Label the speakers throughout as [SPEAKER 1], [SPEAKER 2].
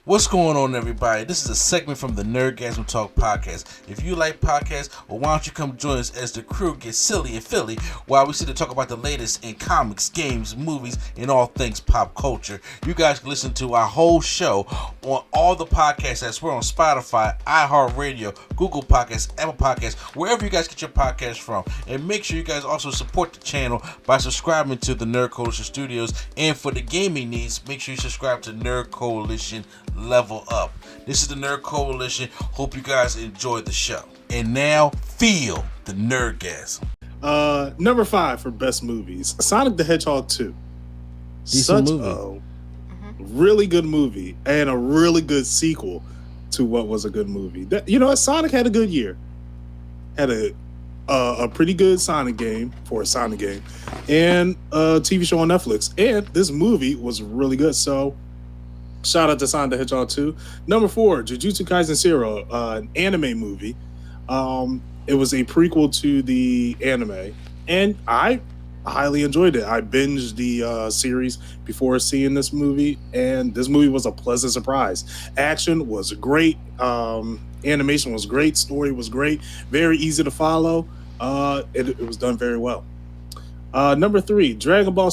[SPEAKER 1] What's going on, everybody? This is a segment from the Nerdgasm Talk podcast. If you like podcasts, well, why don't you come join us as the crew gets silly and Philly while we sit to talk about the latest in comics, games, movies, and all things pop culture. You guys can listen to our whole show on all the podcasts apps. We're on Spotify, iHeartRadio, Google Podcasts, Apple Podcasts, wherever you guys get your podcasts from. And make sure you guys also support the channel by subscribing to the Nerd Coalition Studios. And for the gaming needs, make sure you subscribe to Nerd Coalition Level Up. This is the Nerd Coalition. Hope you guys enjoyed the show. And now, feel the Nerdgasm.
[SPEAKER 2] Number 5 for best movies, Sonic the Hedgehog 2.
[SPEAKER 1] Decent
[SPEAKER 2] Such
[SPEAKER 1] movie.
[SPEAKER 2] a really good movie and a really good sequel to what was a good movie. Sonic had a good year. Had a pretty good Sonic game for a Sonic game and a TV show on Netflix. And this movie was really good. So shout out to Sonic the Hedgehog 2. Number 4, Jujutsu Kaisen 0, an anime movie. It was a prequel to the anime, and I highly enjoyed it. I binged the series before seeing this movie, and this movie was a pleasant surprise. Action was great. Animation was great. Story was great. Very easy to follow. It was done very well. Number 3, Dragon Ball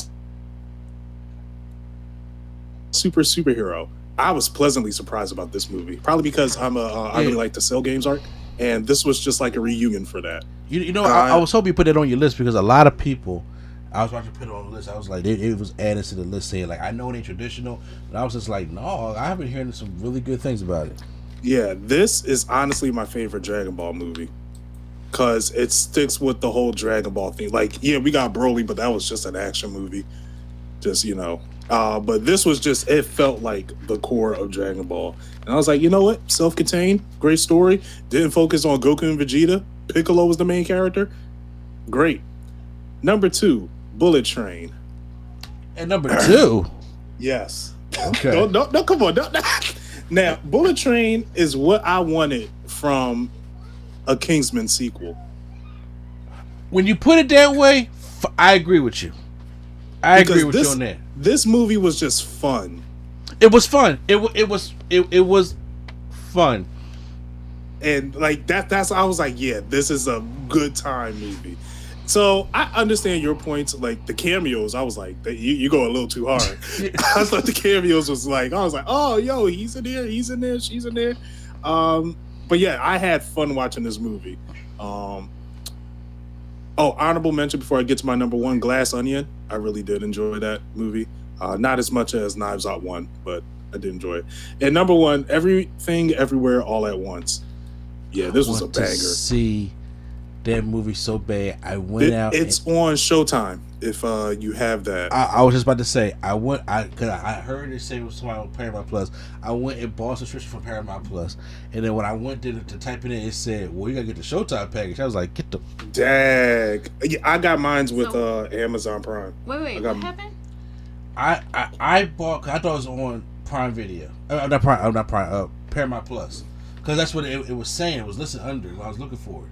[SPEAKER 2] Superhero. I was pleasantly surprised about this movie, probably because I really like the Cell Games arc, and this was just like a reunion for that.
[SPEAKER 1] I was hoping you put that on your list because a lot of people, I was watching put it on the list. I was like, it was added to the list saying like, I know it ain't traditional, but I was just like, no, I've been hearing some really good things about it.
[SPEAKER 2] Yeah, this is honestly my favorite Dragon Ball movie because it sticks with the whole Dragon Ball thing. Like, yeah, we got Broly, but that was just an action movie. But this was just, it felt like the core of Dragon Ball. And I was like, you know what? Self-contained, great story. Didn't focus on Goku and Vegeta. Piccolo was the main character. Great. Number 2, Bullet Train.
[SPEAKER 1] And number 2?
[SPEAKER 2] Yes.
[SPEAKER 1] Okay.
[SPEAKER 2] No, come on. No. Now, Bullet Train is what I wanted from a Kingsman sequel.
[SPEAKER 1] When you put it that way, I agree with you. I agree with you on that.
[SPEAKER 2] This movie was just fun.
[SPEAKER 1] It was fun. It was fun.
[SPEAKER 2] And like that's I was like, yeah, this is a good time movie. So I understand your points, like the cameos. I was like, you go a little too hard. I thought the cameos was like, I was like, oh, yo, he's in there, she's in there. But yeah, I had fun watching this movie. Honorable mention before I get to my number 1, Glass Onion. I really did enjoy that movie. Not as much as Knives Out 1, but I did enjoy it. And number 1, Everything Everywhere All at Once. Yeah, this was a banger.
[SPEAKER 1] See that movie so bad. I went out.
[SPEAKER 2] It's on Showtime. If you have that,
[SPEAKER 1] I was just about to say I heard it say it was somebody on Paramount Plus. I went and bought a subscription from Paramount Plus, and then when I went to type it in, it said, "Well, you gotta get the Showtime package." I was like, "Get the
[SPEAKER 2] dag." Yeah, I got mine's with Amazon Prime.
[SPEAKER 3] Wait, what happened?
[SPEAKER 1] I bought. Cause I thought it was on Prime Video. Not Prime. Paramount Plus, because that's what it was saying. It was listed under when I was looking for it,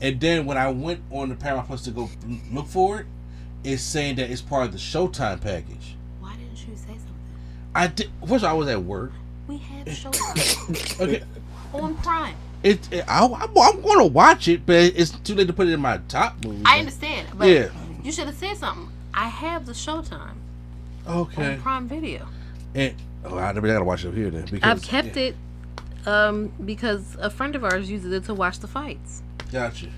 [SPEAKER 1] and then when I went on the Paramount Plus to go look for it. Is saying that it's part of the Showtime package.
[SPEAKER 3] Why didn't you say something?
[SPEAKER 1] I did. First, I was at work.
[SPEAKER 3] We have Showtime.
[SPEAKER 1] Okay.
[SPEAKER 3] On Prime.
[SPEAKER 1] I'm going to watch it, but it's too late to put it in my top movie.
[SPEAKER 3] I understand, but
[SPEAKER 1] yeah.
[SPEAKER 3] You should have said something. I have the Showtime.
[SPEAKER 1] Okay.
[SPEAKER 3] On Prime Video.
[SPEAKER 1] And I gotta watch it here then. Because,
[SPEAKER 3] I've kept it because a friend of ours uses it to watch the fights.
[SPEAKER 1] Gotcha.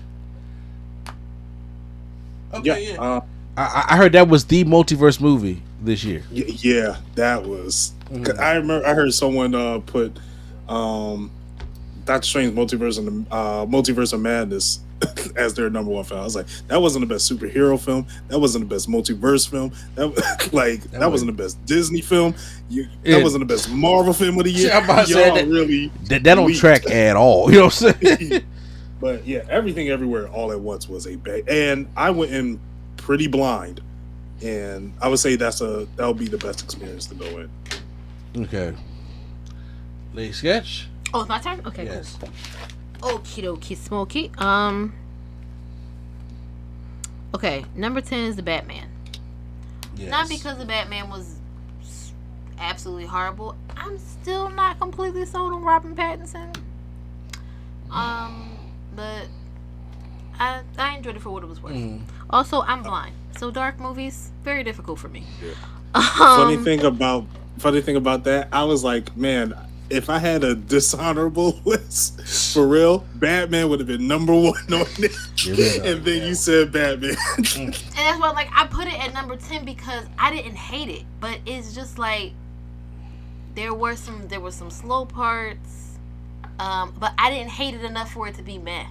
[SPEAKER 1] Okay.
[SPEAKER 2] Yeah.
[SPEAKER 1] I heard that was the multiverse movie this year.
[SPEAKER 2] Yeah, that was. Mm-hmm. I remember I heard someone put Doctor Strange Multiverse and Multiverse of Madness as their number 1 film. I was like, that wasn't the best superhero film. That wasn't the best multiverse film. That wasn't the best Disney film. That wasn't the best Marvel film of the year.
[SPEAKER 1] That don't track at all. You know what I'm saying?
[SPEAKER 2] But yeah, Everything Everywhere All at Once was a bang. And I went in pretty blind. And I would say that'll be the best experience to go in.
[SPEAKER 1] Okay. Lady Sketch?
[SPEAKER 3] Oh, it's my turn? Okay,
[SPEAKER 1] yes.
[SPEAKER 3] Cool. Okie dokie smoky. Okay, number 10 is the Batman. Yes. Not because the Batman was absolutely horrible. I'm still not completely sold on Robin Pattinson. But I enjoyed it for what it was worth. Also, I'm blind, so dark movies very difficult for me.
[SPEAKER 2] Yeah. Funny thing about that, I was like, man, if I had a dishonorable list for real, Batman would have been number 1 on it. And then you said Batman.
[SPEAKER 3] And that's why, like, I put it at number 10 because I didn't hate it, but it's just like there were some slow parts, but I didn't hate it enough for it to be meh.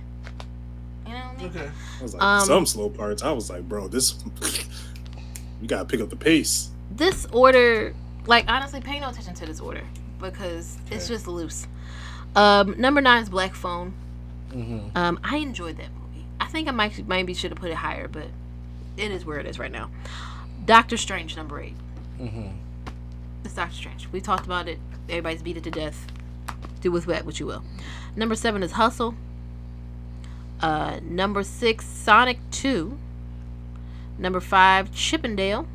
[SPEAKER 3] You know what I mean?
[SPEAKER 2] Okay. I was like, some slow parts. I was like, bro, this you gotta pick up the pace.
[SPEAKER 3] This order, like, honestly, pay no attention to this order because it's just loose. Number 9 is Black Phone. I enjoyed that movie. I think I maybe should have put it higher, but it is where it is right now. Doctor Strange, number 8. It's Doctor Strange. We talked about it. Everybody's beat it to death. Do with that what you will. Number 7 is Hustle. Number 6, Sonic 2. Number 5, Chippendale.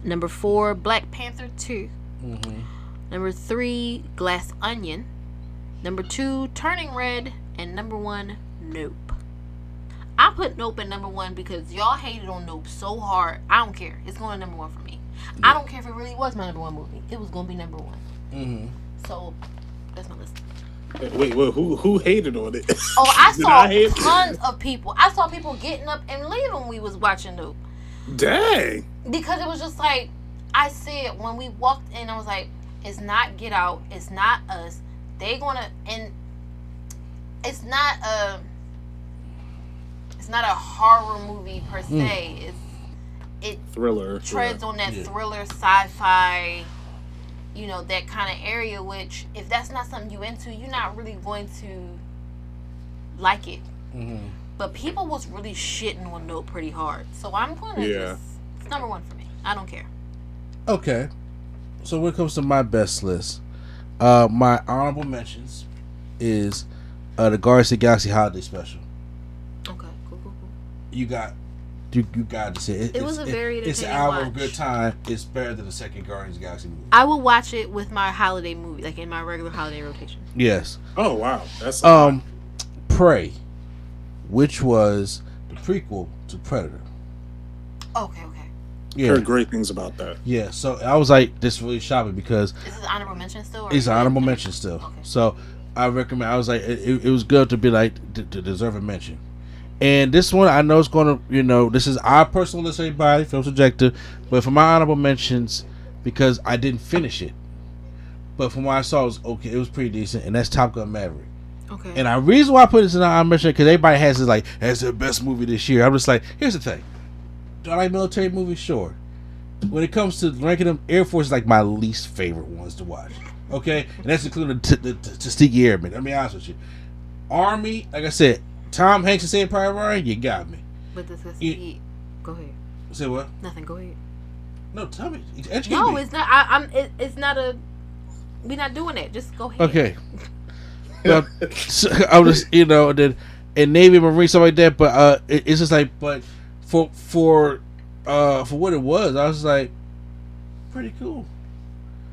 [SPEAKER 3] Number 4, Black Panther 2. Number 3, Glass Onion. Number 2, Turning Red. And number 1, Nope. I put Nope at number 1 because y'all hated on Nope so hard. I don't care. It's going to number 1 for me. I don't care if it really was my number 1 movie. It was going to be number 1. So, that's my list.
[SPEAKER 2] Wait, who hated on it?
[SPEAKER 3] Oh, I saw tons of people. I saw people getting up and leaving when we was watching Nope. Dang. Because it was just like, I said when we walked in, I was like, it's not Get Out. It's not Us. They gonna, and it's not a horror movie per se. It
[SPEAKER 2] thriller.
[SPEAKER 3] Treads on that thriller, sci-fi, you know, that kind of area, which if that's not something you into, you're not really going to like it. But people was really shitting on Nope pretty hard. So I'm going to it's number 1 for me. I don't care.
[SPEAKER 1] Okay. So when it comes to my best list, my honorable mentions is the Guardians of the Galaxy Holiday Special.
[SPEAKER 3] Okay, cool.
[SPEAKER 1] You got to see it.
[SPEAKER 3] It was a very entertaining
[SPEAKER 1] It's an hour
[SPEAKER 3] watch.
[SPEAKER 1] of good time. It's better than the second Guardians of the Galaxy movie.
[SPEAKER 3] I will watch it with my holiday movie, like in my regular holiday rotation.
[SPEAKER 1] Yes.
[SPEAKER 2] Oh wow, that's
[SPEAKER 1] Prey, which was the prequel to Predator.
[SPEAKER 3] Okay.
[SPEAKER 1] Yeah.
[SPEAKER 2] Heard great things about that.
[SPEAKER 1] Yeah, so I was like, this really shocked me because
[SPEAKER 3] Is this honorable mention still? Or
[SPEAKER 1] it's an honorable mention still. Okay. So I recommend. I was like, it was good to be like to deserve a mention. And this one, I know it's going to, this is our personal list, everybody, film subjective. But for my honorable mentions, because I didn't finish it, but from what I saw, it was okay. It was pretty decent, and that's Top Gun Maverick.
[SPEAKER 3] Okay.
[SPEAKER 1] And the reason why I put this in the honorable mention because everybody has this like, that's their best movie this year. I'm just like, here's the thing. Do I like military movies? Sure. When it comes to ranking them, Air Force is like my least favorite ones to watch. Okay? And that's including the Tuskegee Airmen. I'll be honest with you. Army, like I said, Tom Hanks and Saving Private Ryan, you got me.
[SPEAKER 3] But the Tuskegee, go ahead.
[SPEAKER 1] Say what?
[SPEAKER 3] Nothing, go ahead.
[SPEAKER 1] No, tell me. Educate
[SPEAKER 3] no,
[SPEAKER 1] me.
[SPEAKER 3] It's not. It's not a. We're not doing that. Just go ahead.
[SPEAKER 1] Okay. Well, so I was, then in Navy, Marine, stuff like that. But it's just like, but for what it was, I was like, pretty cool.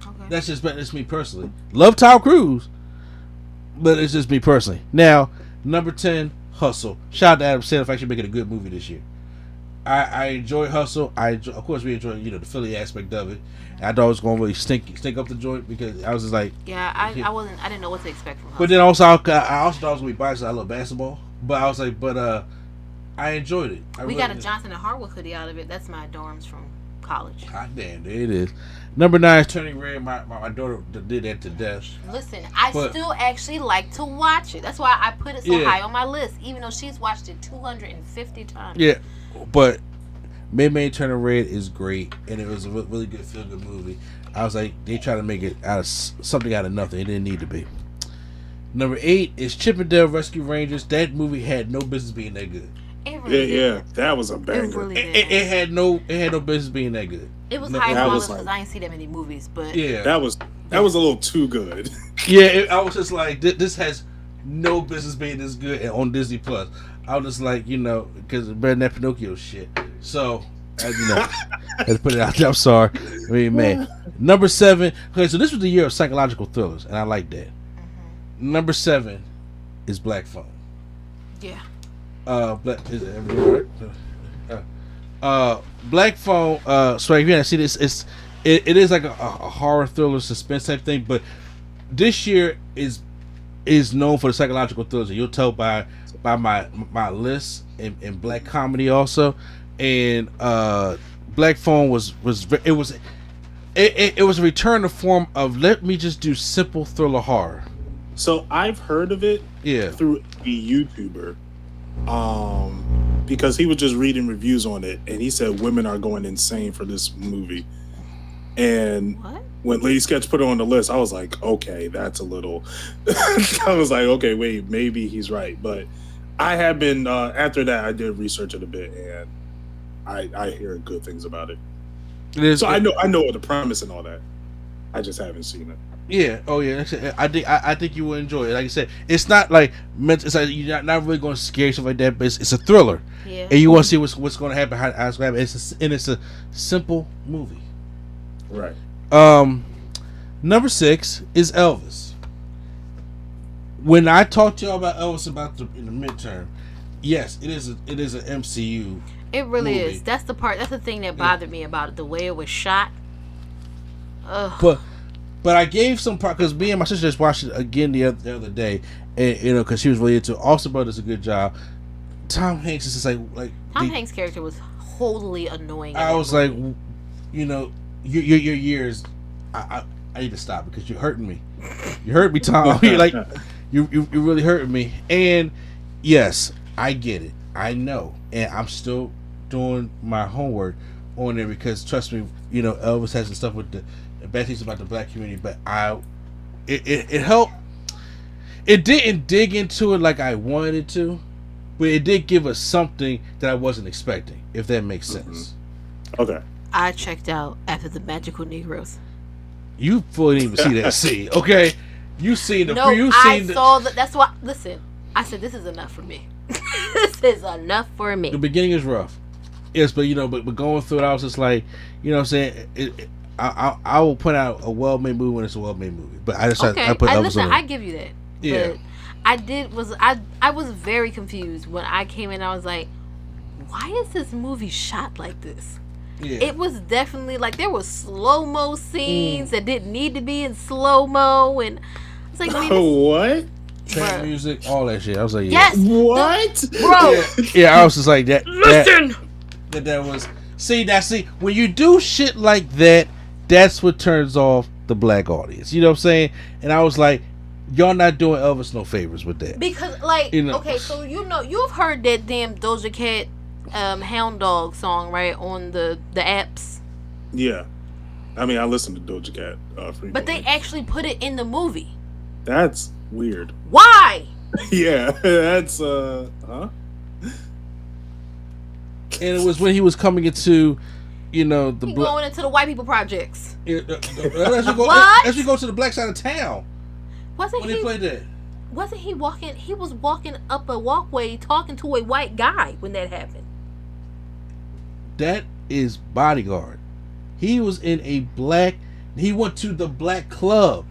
[SPEAKER 1] Okay. That's me personally. Love Tom Cruise, but it's just me personally. Now, number 10, Hustle. Shout out to Adam Sandler for actually making a good movie this year. I enjoy Hustle. Of course, we enjoy the Philly aspect of it. I thought it was going to really stink up the joint because I was just like,
[SPEAKER 3] I didn't know what to expect from Hustle.
[SPEAKER 1] But then also, I also thought it was going to be biased. I love basketball, but I was like, I enjoyed it.
[SPEAKER 3] We got a Johnson and Hartwell hoodie out of it. That's my dorms from college.
[SPEAKER 1] Hot damn, there it is. Number 9 is Turning Red. My daughter did that to death.
[SPEAKER 3] Listen, I still actually like to watch it. That's why I put it so high on my list, even though she's watched it 250 times.
[SPEAKER 1] Yeah, but Midnight Turning Red is great, and it was a really good feel-good movie. I was like, they tried to make it out of something out of nothing. It didn't need to be. Number 8 is Chippendale Rescue Rangers. That movie had no business being that good.
[SPEAKER 3] It really
[SPEAKER 2] did. That was a banger.
[SPEAKER 3] It really did.
[SPEAKER 1] It had no business being that good.
[SPEAKER 3] It was high on my list because I didn't see that many movies, but
[SPEAKER 2] that was a little too good.
[SPEAKER 1] Yeah, I was just like, this has no business being this good on Disney Plus. I was just like, because better than that Pinocchio shit. So Let's put it out there. I'm sorry. I mean, man. Number 7. Okay, so this was the year of psychological thrillers, and I like that. Number 7 is Black Phone.
[SPEAKER 3] Yeah.
[SPEAKER 1] Is everything right? Black Phone. So if you haven't seen this, it is like a horror thriller suspense type thing, but this year is known for the psychological thrillers. And you'll tell by my list in black comedy also, and Black Phone was a return to form of let me just do simple thriller horror.
[SPEAKER 2] So I've heard of it through a YouTuber, because he was just reading reviews on it, and he said women are going insane for this movie. And when Lady Sketch put it on the list, I was like, okay, that's a little. I was like, okay, wait, maybe he's right. But I have been after that. I did research it a bit, and I hear good things about it. I know the premise and all that. I just haven't seen it.
[SPEAKER 1] Yeah. Oh yeah. I think you will enjoy it. Like I said, it's not like it's like you're not really going to scare yourself like that, but it's a thriller.
[SPEAKER 3] Yeah.
[SPEAKER 1] And you want to see what's going to happen, how it's going to happen. It's a simple movie.
[SPEAKER 2] Right.
[SPEAKER 1] Number 6 is Elvis. When I talked to y'all about Elvis in the midterm, yes, it is an MCU.
[SPEAKER 3] It really
[SPEAKER 1] movie.
[SPEAKER 3] is. That's the thing that bothered me about it, the way it was shot. Ugh.
[SPEAKER 1] But I gave some part because me and my sister just watched it again the other day, and because she was really into it. Austin Brothers did a good job. Tom Hanks is just like
[SPEAKER 3] Tom Hanks' character was wholly annoying.
[SPEAKER 1] I was like, your years. I need to stop because you're hurting me. You hurt me, Tom. You're like you're really hurting me. And yes, I get it. I know, and I'm still doing my homework on it because trust me, Elvis has some stuff with the bad things about the black community, but it helped. It didn't dig into it like I wanted it to, but it did give us something that I wasn't expecting, if that makes sense.
[SPEAKER 2] Okay.
[SPEAKER 3] I checked out after the Magical Negroes.
[SPEAKER 1] You fully didn't even see that scene, okay? You seen the.
[SPEAKER 3] No, I saw that. That's why. Listen, I said this is enough for me. This is enough for me.
[SPEAKER 1] The beginning is rough, yes, but but going through it, I was just like, what I'm saying. I will point out a well-made movie when it's a well-made movie, but I just I put Elvis on it.
[SPEAKER 3] I give you that.
[SPEAKER 1] Yeah.
[SPEAKER 3] But I was very confused when I came in. I was like, why is this movie shot like this? Yeah. It was definitely like there were slow-mo scenes that didn't need to be in slow-mo, and I was like,
[SPEAKER 2] what?
[SPEAKER 1] Trap music, all that shit. I was like, yeah.
[SPEAKER 2] Yes. What?
[SPEAKER 3] Bro.
[SPEAKER 1] Yeah, I was just like that.
[SPEAKER 3] Listen.
[SPEAKER 1] That was see when you do shit like that, that's what turns off the black audience. You know what I'm saying? And I was like, y'all not doing Elvis no favors with that.
[SPEAKER 3] Because okay, so you've heard that damn Doja Cat Hound Dog song, right, on the apps.
[SPEAKER 2] Yeah, I mean I listen to Doja Cat frequently.
[SPEAKER 3] But they actually put it in the movie.
[SPEAKER 2] That's weird.
[SPEAKER 3] Why?
[SPEAKER 2] Yeah, that's huh?
[SPEAKER 1] And it was when he was coming into,
[SPEAKER 3] going into the white people projects.
[SPEAKER 1] As we go to the black side of town.
[SPEAKER 3] Wasn't
[SPEAKER 1] he played that?
[SPEAKER 3] Wasn't he walking? He was walking up a walkway talking to a white guy when that happened.
[SPEAKER 1] That is Bodyguard. He was in a black. He went to the black club.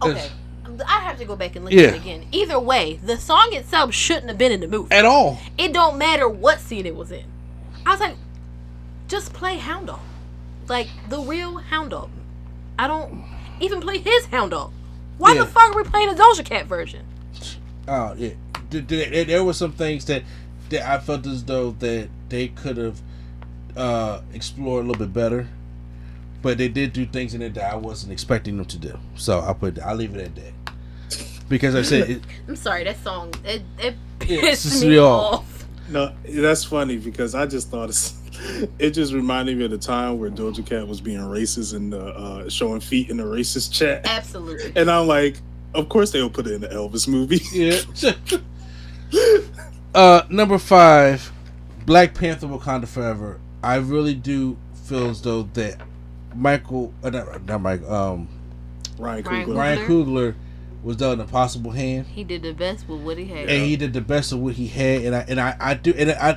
[SPEAKER 3] Okay. I have to go back and look at it again. Either way, the song itself shouldn't have been in the movie.
[SPEAKER 1] At all.
[SPEAKER 3] It don't matter what scene it was in. I was like, just play Hound Dog. Like, the real Hound Dog. I don't even play his Hound Dog. Why the fuck are we playing a Doja Cat version?
[SPEAKER 1] Oh, yeah. There were some things that I felt as though that they could have explored a little bit better. But they did do things in it that I wasn't expecting them to do. So I'll leave it at that. Because I said
[SPEAKER 3] I'm sorry, that song it
[SPEAKER 1] pisses
[SPEAKER 3] me off.
[SPEAKER 2] No, that's funny because I just thought it just reminded me of the time where Doja Cat was being racist and showing feet in the racist chat.
[SPEAKER 3] Absolutely.
[SPEAKER 2] And I'm like, of course they'll put it in the Elvis movie.
[SPEAKER 1] Yeah. Number 5, Black Panther: Wakanda Forever. I really do feel as though that Ryan Coogler was done Impossible Hand.
[SPEAKER 3] He did the best with what he had.
[SPEAKER 1] And he did the best of what he had,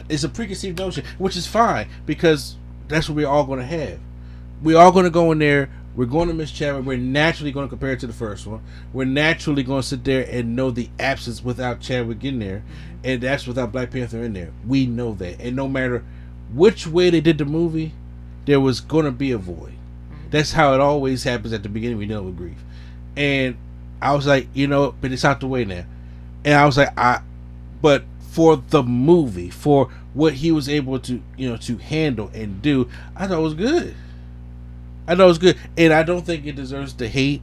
[SPEAKER 1] it's a preconceived notion, which is fine because that's what we're all going to have. We're all going to go in there. We're going to miss Chadwick. We're naturally going to compare it to the first one. We're naturally going to sit there and know the absence without Chadwick in there, and that's without Black Panther in there. We know that, and no matter which way they did the movie, there was going to be a void. That's how it always happens at the beginning. We deal with grief, and I was like, but it's out the way now. And I was like, but for the movie, for what he was able to, to handle and do, I thought it was good. And I don't think it deserves the hate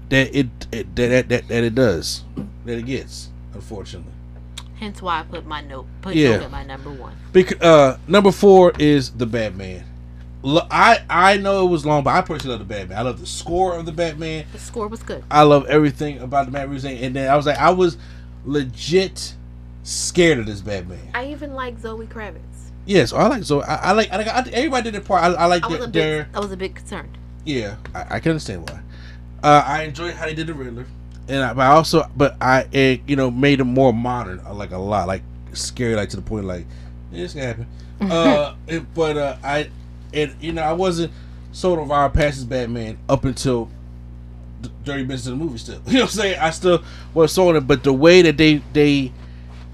[SPEAKER 1] that it does, that it gets, unfortunately.
[SPEAKER 3] Hence why I put note at my number 1.
[SPEAKER 1] Because number 4 is the Batman. I know it was long, but I personally love the Batman. I love the score of the Batman.
[SPEAKER 3] The score was good.
[SPEAKER 1] I love everything about the Batman. And then I was legit scared of this Batman.
[SPEAKER 3] I even like Zoe Kravitz.
[SPEAKER 1] Yes, I like Zoe. I like everybody did their part. I like their.
[SPEAKER 3] I was a bit concerned.
[SPEAKER 1] Yeah, I can understand why. I enjoyed how they did the Riddler, but I made him more modern, like a lot, like scary, like to the point, like this can happen. I wasn't sold on Robert Pattinson's Batman up until 30 minutes of the movie. Still, you know what I'm saying? I still was sold on it, but the way that they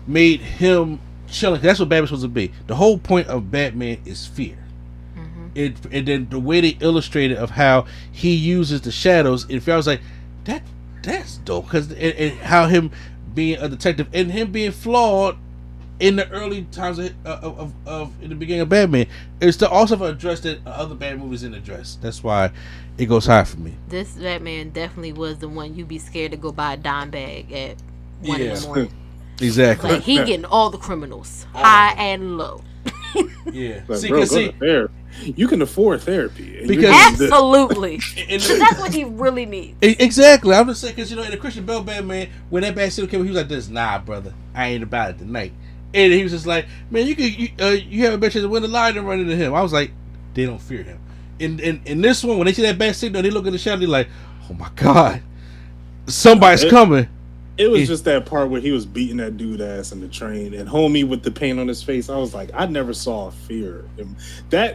[SPEAKER 1] made him chilling, that's what Batman's supposed to be. The whole point of Batman is fear. And then the way they illustrated of how he uses the shadows, and I was like, that's dope, because and how him being a detective and him being flawed in the early times of in the beginning of Batman is to also address that other Batman movies didn't address. That's why it goes high for me.
[SPEAKER 3] This Batman definitely was the one you'd be scared to go buy a dime bag at 1 in the morning.
[SPEAKER 1] Exactly.
[SPEAKER 3] Like he getting all the criminals, high and low.
[SPEAKER 2] Yeah. Fair. You can afford therapy.
[SPEAKER 3] Absolutely. That's what he really needs.
[SPEAKER 1] Exactly. I'm just saying, because, in the Christian Bale Batman, when that bad shit came, he was like this, nah, brother, I ain't about it tonight. And he was just like, man, you have a better chance to win the line than run into him. I was like, they don't fear him. In this one, when they see that bad signal, they look at the shadow, they're like, oh my God, somebody's coming.
[SPEAKER 2] It was just that part where he was beating that dude ass in the train, and homie with the pain on his face. I was like, I never saw fear.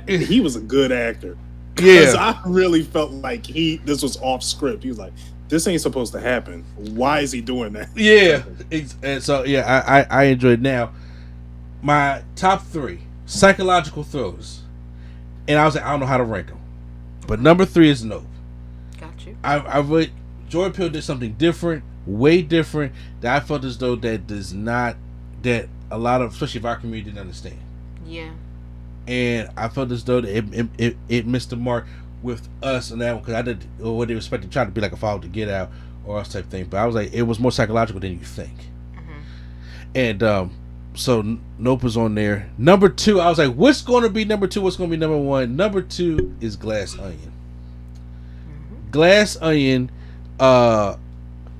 [SPEAKER 2] He was a good actor. Yeah, I really felt like this was off script. He was like, this ain't supposed to happen. Why is he doing that?
[SPEAKER 1] Yeah, and so I enjoyed it. Now, my top 3 psychological thrills, and I was like, I don't know how to rank them, but number 3 is Nope.
[SPEAKER 3] Got you.
[SPEAKER 1] I really Jordan Peele did something different. Way different that I felt as though that a lot of, especially if our community, didn't understand.
[SPEAKER 3] Yeah.
[SPEAKER 1] And I felt as though that it missed the mark with us on that one, because I did what they expected, try to be like a follow to Get Out or else type thing. But I was like, it was more psychological than you think. And so Nope was on there. Number 2, I was like, what's going to be number 2? What's going to be number 1? Number 2 is Glass Onion. Glass Onion.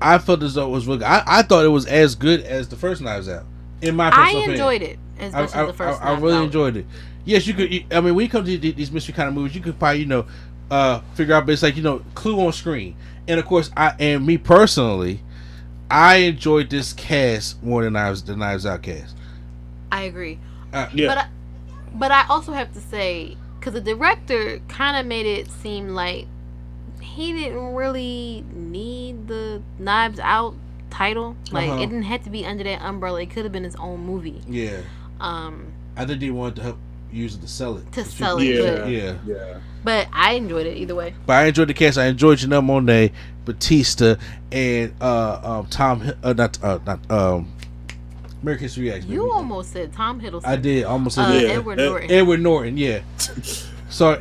[SPEAKER 1] I felt as though it was really good. I thought it was as good as the first Knives Out. In my personal opinion.
[SPEAKER 3] I enjoyed it as much as the first Knives Out.
[SPEAKER 1] I really enjoyed it. Yes, you could. I mean, when you come to these mystery kind of movies, you could probably figure out. But it's like clue on screen. And of course, me personally, I enjoyed this cast more than the Knives Out cast.
[SPEAKER 3] I agree.
[SPEAKER 2] Yeah.
[SPEAKER 3] But I also have to say, because the director kind of made it seem like he didn't really need the Knives Out title. Like, it didn't have to be under that umbrella. It could have been his own movie.
[SPEAKER 1] Yeah. I think he wanted to help use it to sell it.
[SPEAKER 2] Yeah.
[SPEAKER 3] But I enjoyed it either way.
[SPEAKER 1] But I enjoyed the cast. I enjoyed Janelle Monáe, Batista, and American History X.
[SPEAKER 3] You almost said Tom Hiddleston.
[SPEAKER 1] I did almost say
[SPEAKER 3] Edward Norton.
[SPEAKER 1] Edward Norton, yeah. So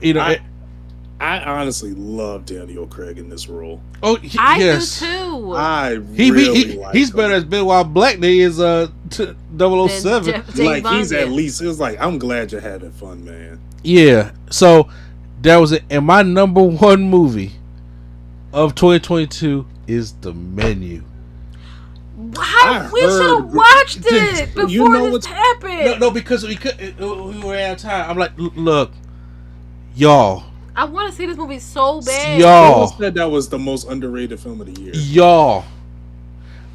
[SPEAKER 2] I honestly love Daniel Craig in this role.
[SPEAKER 1] Oh, yes.
[SPEAKER 3] I do too.
[SPEAKER 2] I really like
[SPEAKER 1] he's
[SPEAKER 2] him.
[SPEAKER 1] better as Benoit Black than he is 007.
[SPEAKER 2] Like, he's at least, it was like, I'm glad you're having fun, man.
[SPEAKER 1] Yeah. So that was it. And my number 1 movie of 2022 is The Menu.
[SPEAKER 3] Wow, we should have watched it before this happened.
[SPEAKER 1] No, because we were out of time. I'm like, look, y'all.
[SPEAKER 3] I want to see this movie so bad.
[SPEAKER 1] Y'all
[SPEAKER 2] said that was the most underrated film of the year.
[SPEAKER 1] Y'all,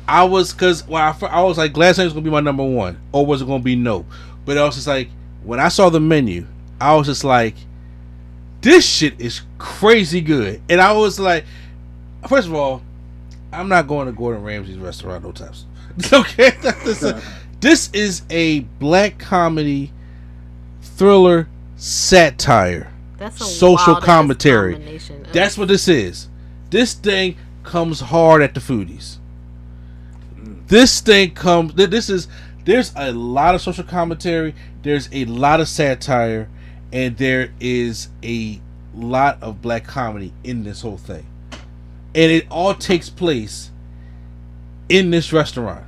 [SPEAKER 1] I was because when I was like, Glass Onion was gonna be my number one, or was it gonna be no? But I was just like, when I saw the menu, I was just like, this shit is crazy good, and I was like, first of all, I'm not going to Gordon Ramsay's restaurant no time soon. Okay, this is a black comedy thriller satire.
[SPEAKER 3] That's a
[SPEAKER 1] social
[SPEAKER 3] wild-ass
[SPEAKER 1] commentary.
[SPEAKER 3] combination.
[SPEAKER 1] That's what this is. This thing comes hard at the foodies. This thing comes. There's a lot of social commentary. There's a lot of satire, and there is a lot of black comedy in this whole thing. And it all takes place in this restaurant.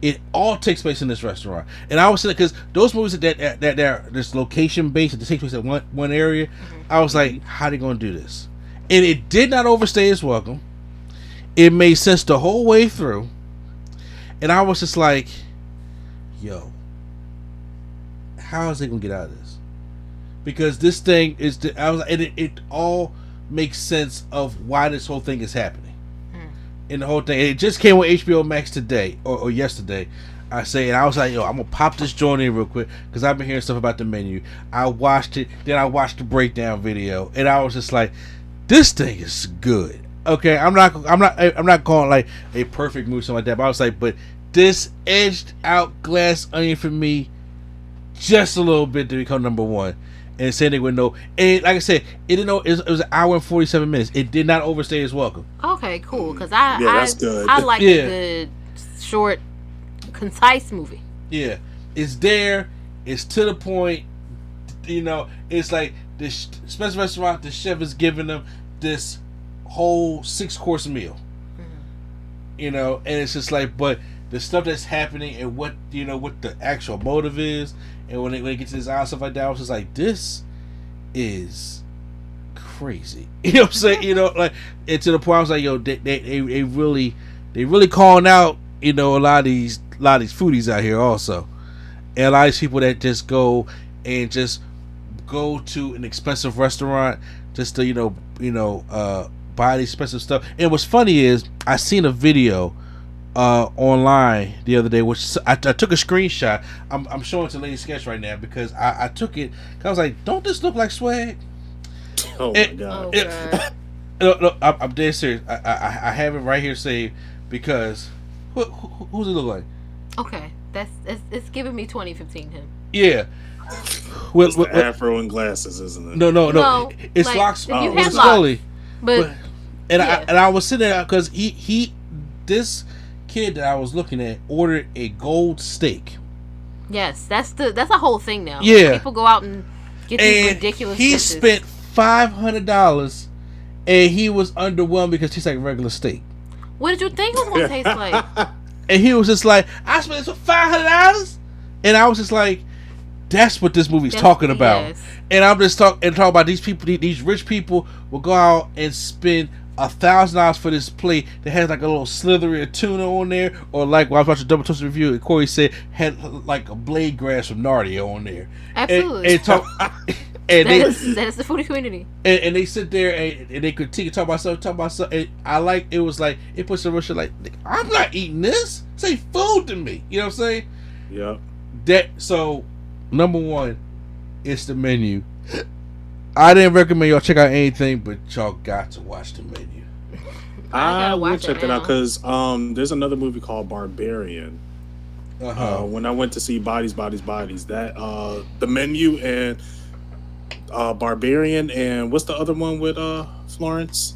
[SPEAKER 1] It all takes place in this restaurant, and I was saying because those movies that are this location based, that take place at one area, I was like, how they gonna do this? And it did not overstay its welcome. It made sense the whole way through, and I was just like, yo, how is they gonna get out of this? Because this thing is, I was, and it all makes sense of why this whole thing is happening. And the whole thing, it just came on HBO Max today or yesterday. I say, and I was like, yo, I'm gonna pop this joint in real quick because I've been hearing stuff about the menu. I watched it, then I watched the breakdown video, and I was just like, this thing is good. Okay, I'm not calling like a perfect movie, something like that. But I was like, but this edged out Glass Onion for me just a little bit to become number one. And saying they would know, and like I said, it didn't know it was an hour and 47 minutes. It did not overstay its welcome.
[SPEAKER 3] Okay, cool. Because
[SPEAKER 2] that's good.
[SPEAKER 3] I like a good, short, concise movie.
[SPEAKER 1] Yeah, it's there. It's to the point. You know, it's like this special restaurant. The chef is giving them this whole 6-course meal. You know, and it's just like, but the stuff that's happening and what the actual motive is. And when they get to this and stuff like that, I was just like, this is crazy. You know what I'm saying? You know, like, and to the point I was like, yo, they really calling out, you know, a lot of these foodies out here also. And a lot of these people that just go to an expensive restaurant just to, buy these expensive stuff. And what's funny is I seen a video online the other day, which I took a screenshot. I'm showing to Lady Sketch right now because I took it. Cause I was like, "Don't this look like swag?"
[SPEAKER 2] Oh my god!
[SPEAKER 1] No, I'm dead serious. I have it right here saved because who's it look like?
[SPEAKER 3] Okay, it's giving me 2015 him.
[SPEAKER 1] Yeah.
[SPEAKER 2] With afro and glasses, isn't it?
[SPEAKER 1] No. It's
[SPEAKER 3] like,
[SPEAKER 1] locks.
[SPEAKER 3] It's
[SPEAKER 1] Scully.
[SPEAKER 3] But
[SPEAKER 1] yeah. I was sitting there because this kid that I was looking at ordered a gold steak.
[SPEAKER 3] Yes, that's a whole thing now.
[SPEAKER 1] Yeah,
[SPEAKER 3] people go out and get these ridiculous.
[SPEAKER 1] He
[SPEAKER 3] dishes.
[SPEAKER 1] spent $500 and he was underwhelmed because it tastes like regular steak.
[SPEAKER 3] What did you think it was gonna taste like?
[SPEAKER 1] And he was just like, I spent this for $500, and I was just like, that's what this movie's talking about.
[SPEAKER 3] Yes.
[SPEAKER 1] And I'm just talking about these people. These rich people will go out and spend $1,000 for this plate that has like a little slithery of tuna on there, or like when I was watching Double Toast review, and Corey said had like a blade grass from Narnia on there.
[SPEAKER 3] Absolutely.
[SPEAKER 1] And talk. And
[SPEAKER 3] that is the foodie community.
[SPEAKER 1] And they sit there and they critique and talk about stuff. And I like it was like it puts some shit like, I'm not eating this. Say food to me. You know what I'm saying?
[SPEAKER 2] Yeah.
[SPEAKER 1] So number one, it's the menu. I didn't recommend y'all check out anything, but y'all got to watch the menu.
[SPEAKER 2] I will check it out because there's another movie called Barbarian. When I went to see Bodies, that the menu and Barbarian and what's the other one with Florence?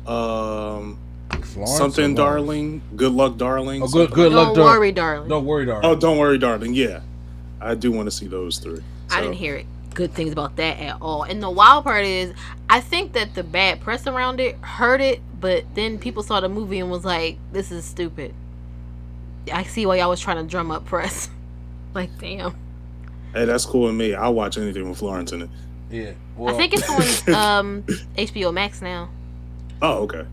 [SPEAKER 2] Florence something darling. Good luck, darling.
[SPEAKER 1] Oh, good luck,
[SPEAKER 3] Don't worry, darling.
[SPEAKER 1] Don't worry, darling.
[SPEAKER 2] Oh, don't worry, darling. Yeah, I do want to see those three.
[SPEAKER 3] I didn't hear it. Good things about that at all. And the wild part is, I think that the bad press around it hurt it, but then people saw the movie and was like, this is stupid. I see why y'all was trying to drum up press. Like, damn.
[SPEAKER 2] Hey, that's cool with me. I'll watch anything with Florence in it.
[SPEAKER 1] Yeah. Well,
[SPEAKER 3] I think it's on HBO Max now.
[SPEAKER 2] Oh, okay.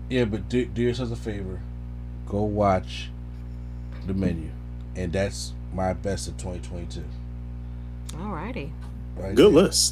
[SPEAKER 1] Yeah, but do yourselves a favor. Go watch the menu. And that's my best of 2022.
[SPEAKER 3] Alrighty.
[SPEAKER 1] Right
[SPEAKER 2] Good
[SPEAKER 1] there.
[SPEAKER 2] list.